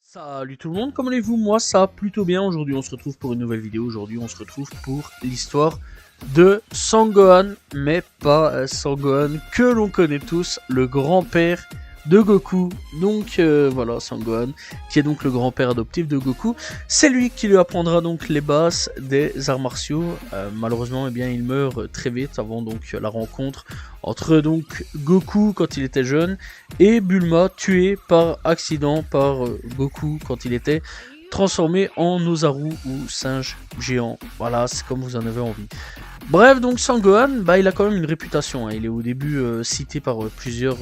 Salut tout le monde, comment allez-vous? Moi ça va plutôt bien. Aujourd'hui on se retrouve pour une nouvelle vidéo. Aujourd'hui on se retrouve pour l'histoire de Sangohan, mais pas Sangohan que l'on connaît tous, le grand-père de Goku. Donc voilà, Sangohan, qui est donc le grand-père adoptif de Goku. C'est lui qui lui apprendra donc les bases des arts martiaux. Malheureusement, eh bien, il meurt très vite avant donc la rencontre entre donc Goku quand il était jeune et Bulma, tué par accident par Goku quand il était transformé en Ozaru ou singe géant. Voilà, c'est comme vous en avez envie. Bref, donc Sangohan, bah, il a quand même une réputation. Hein. Il est au début cité par plusieurs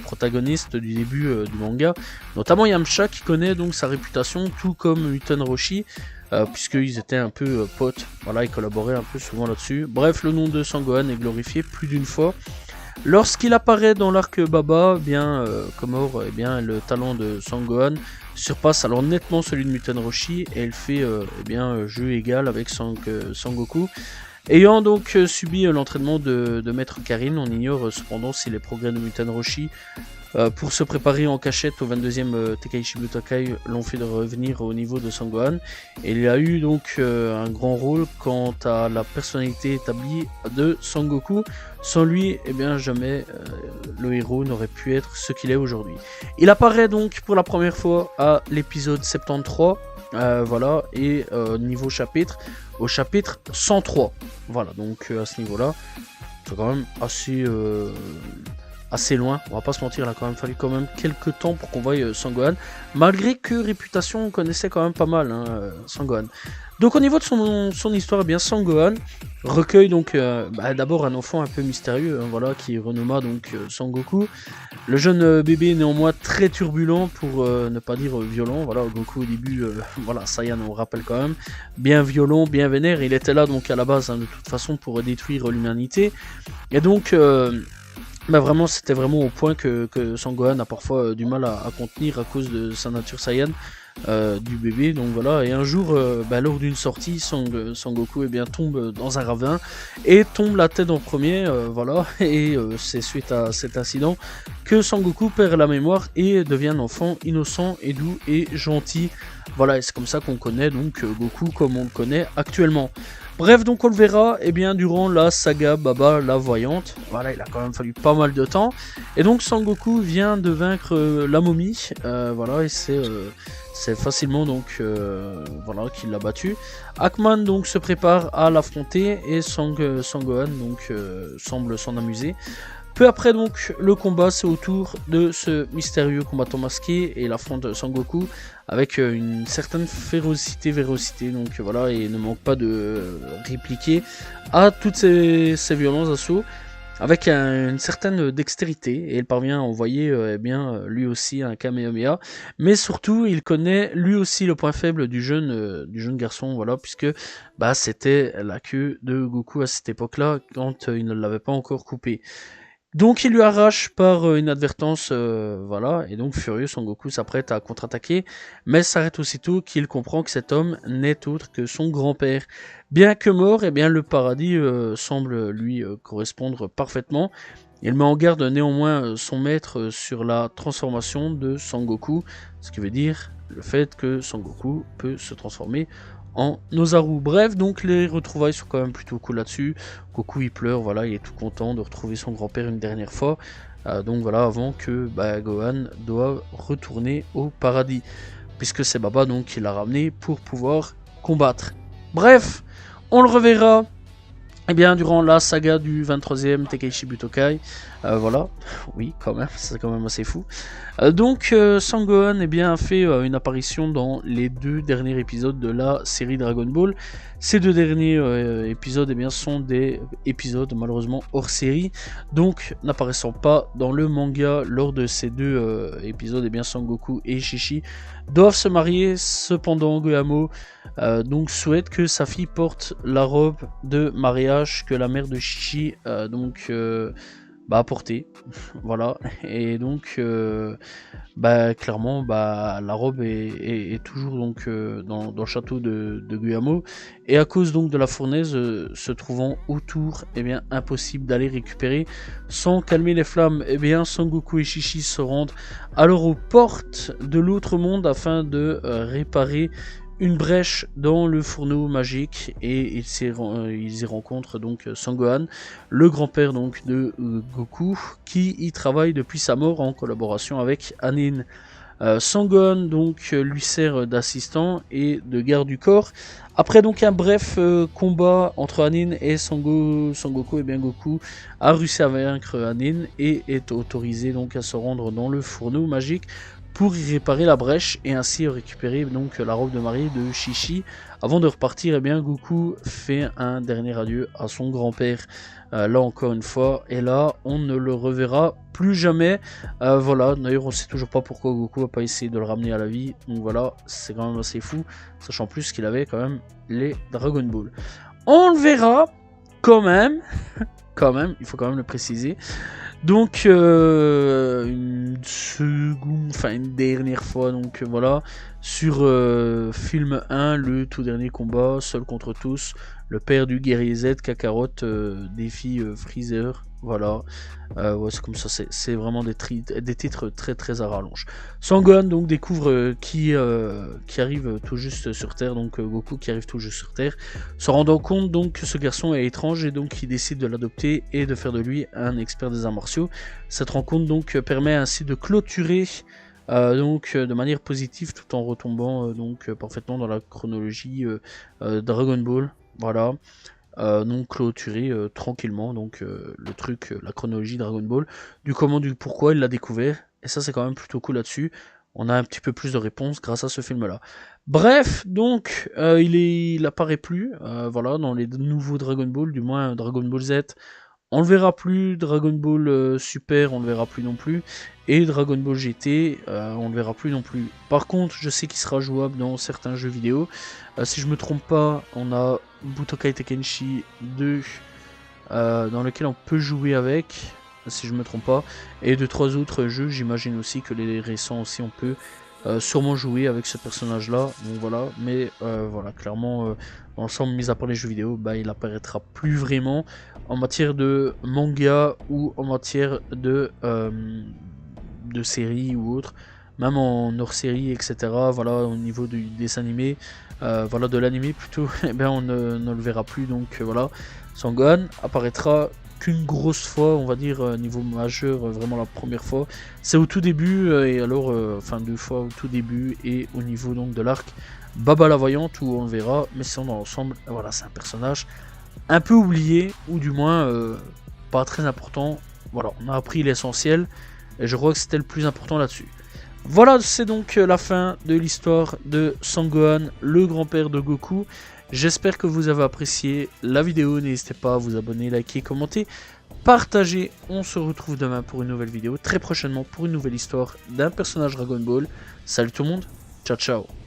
protagonistes du début du manga, notamment Yamcha qui connaît donc sa réputation, tout comme Muten Roshi, puisqu'ils étaient un peu potes. Voilà, ils collaboraient un peu souvent là-dessus. Bref, le nom de Sangohan est glorifié plus d'une fois. Lorsqu'il apparaît dans l'arc Baba, bien Komor, bien le talent de Sangohan surpasse alors nettement celui de Muten Roshi et il fait jeu égal avec Sangoku. Ayant donc subi l'entraînement de Maître Karin, on ignore cependant si les progrès de Muten Roshi pour se préparer en cachette au 22e Tenkaichi Butokai l'ont fait de revenir au niveau de Sangohan. Et il a eu donc un grand rôle quant à la personnalité établie de Sangoku. Sans lui, eh bien jamais le héros n'aurait pu être ce qu'il est aujourd'hui. Il apparaît donc pour la première fois à l'épisode 73. Voilà, et niveau chapitre, au chapitre 103. Voilà, donc à ce niveau-là, c'est quand même assez loin, on va pas se mentir, il a quand même fallu quand même quelques temps pour qu'on voie Sangohan, malgré que réputation on connaissait quand même pas mal Sangohan. Donc au niveau de son histoire, eh bien Sangohan recueille donc d'abord un enfant un peu mystérieux, voilà, qui renomma donc Sangoku. Le jeune bébé est néanmoins très turbulent pour ne pas dire violent. Voilà, Goku au début, voilà, Saiyan on rappelle quand même, bien violent, bien vénère. Il était là donc à la base de toute façon pour détruire l'humanité. Et donc vraiment, c'était vraiment au point que Sangohan a parfois du mal à contenir à cause de sa nature Saiyan du bébé. Donc voilà, et un jour, lors d'une sortie, Sangoku tombe dans un ravin et tombe la tête en premier. Voilà, et c'est suite à cet incident que Sangoku perd la mémoire et devient un enfant innocent et doux et gentil. Voilà, et c'est comme ça qu'on connaît donc Goku comme on le connaît actuellement. Bref, donc on le verra durant la saga Baba la Voyante. Voilà, il a quand même fallu pas mal de temps. Et donc Sangoku vient de vaincre la momie. Voilà, et c'est facilement donc voilà qu'il l'a battu. Akman donc se prépare à l'affronter et Sangohan donc semble s'en amuser. Peu après donc le combat, c'est au tour de ce mystérieux combattant masqué et il affronte Sangoku avec une certaine férocité, donc voilà, et ne manque pas de répliquer à toutes ces violents assauts avec une certaine dextérité et il parvient à envoyer lui aussi un Kamehameha, mais surtout il connaît lui aussi le point faible du jeune garçon, voilà, puisque c'était la queue de Goku à cette époque-là quand il ne l'avait pas encore coupé. Donc il lui arrache par inadvertance, voilà, et donc furieux, Son Goku s'apprête à contre-attaquer, mais s'arrête aussitôt qu'il comprend que cet homme n'est autre que son grand-père. Bien que mort, le paradis semble lui correspondre parfaitement. Il met en garde néanmoins son maître sur la transformation de Sangoku, ce qui veut dire le fait que Sangoku peut se transformer en Ozaru. Bref, donc les retrouvailles sont quand même plutôt cool là-dessus. Goku il pleure, voilà, il est tout content de retrouver son grand-père une dernière fois. Donc voilà, avant que Gohan doive retourner au paradis, puisque c'est Baba donc qui l'a ramené pour pouvoir combattre. Bref, on le reverra durant la saga du 23e Tenkaichi Butokai. Voilà, oui, quand même, c'est quand même assez fou. Donc, Sangohan a fait une apparition dans les 2 derniers épisodes de la série Dragon Ball. Ces 2 derniers épisodes sont des épisodes malheureusement hors série, donc n'apparaissant pas dans le manga. Lors de ces 2 épisodes, Sangoku et Shishi doivent se marier. Cependant, Gohamo donc souhaite que sa fille porte la robe de mariage que la mère de Shishi apporter. Voilà, et donc clairement la robe est toujours donc dans le château de Guillermo, et à cause donc de la fournaise se trouvant autour, et bien impossible d'aller récupérer sans calmer les flammes. Et bien Sangoku et Shishi se rendent alors aux portes de l'autre monde afin de réparer une brèche dans le fourneau magique, et ils y rencontrent donc Sangohan, le grand-père donc de Goku, qui y travaille depuis sa mort en collaboration avec Anin. Sangohan donc lui sert d'assistant et de garde du corps. Après donc un bref combat entre Anin et Sangoku, et bien Goku a réussi à vaincre Anin et est autorisé donc à se rendre dans le fourneau magique pour y réparer la brèche et ainsi récupérer donc la robe de mariée de Shishi. Avant de repartir, et bien Goku fait un dernier adieu à son grand-père. Là encore une fois, et là on ne le reverra plus jamais. Voilà, d'ailleurs on sait toujours pas pourquoi Goku va pas essayer de le ramener à la vie. Donc voilà, c'est quand même assez fou, sachant plus qu'il avait quand même les Dragon Ball. On le verra quand même, il faut quand même le préciser. Donc une dernière fois, donc voilà, sur film 1, le tout dernier combat, seul contre tous, le père du guerrier Z, Kakarot défie Freezer, voilà, ouais, c'est comme ça, c'est vraiment des titres très très à rallonge. Sangohan donc découvre qui arrive tout juste sur Terre, donc Goku qui arrive tout juste sur Terre, se rendant compte donc que ce garçon est étrange, et donc il décide de l'adopter et de faire de lui un expert des arts martiaux. Cette rencontre donc permet ainsi de clôturer de manière positive, tout en retombant parfaitement dans la chronologie Dragon Ball. Voilà, donc clôturer tranquillement donc le truc, la chronologie Dragon Ball, du comment, du pourquoi il l'a découvert, et ça c'est quand même plutôt cool là-dessus. On a un petit peu plus de réponses grâce à ce film-là. Bref, donc il apparaît plus, voilà, dans les nouveaux Dragon Ball, du moins Dragon Ball Z. On le verra plus, Dragon Ball Super, on le verra plus non plus, et Dragon Ball GT, on le verra plus non plus. Par contre, je sais qu'il sera jouable dans certains jeux vidéo. Si je me trompe pas, on a Butokai Tenkaichi 2, dans lequel on peut jouer avec, si je me trompe pas, et 2-3 autres jeux. J'imagine aussi que les récents aussi, on peut sûrement jouer avec ce personnage là, donc voilà. Mais voilà, clairement dans l'ensemble, mis à part les jeux vidéo, il apparaîtra plus vraiment en matière de manga ou en matière de séries ou autre, même en hors série, etc. Voilà, au niveau du dessin animé, voilà, de l'animé plutôt, et bien on ne le verra plus. Donc voilà, Sangohan apparaîtra qu'une grosse fois, on va dire, niveau majeur, vraiment la première fois, c'est au tout début, et alors, enfin 2 fois au tout début, et au niveau donc de l'arc Baba la Voyante, où on le verra, mais sinon dans l'ensemble, voilà, c'est un personnage un peu oublié, ou du moins pas très important. Voilà, on a appris l'essentiel, et je crois que c'était le plus important là-dessus. Voilà, c'est donc la fin de l'histoire de Sangohan, le grand-père de Goku. J'espère que vous avez apprécié la vidéo. N'hésitez pas à vous abonner, liker, commenter, partager. On se retrouve demain pour une nouvelle vidéo, très prochainement pour une nouvelle histoire d'un personnage Dragon Ball. Salut tout le monde, ciao ciao.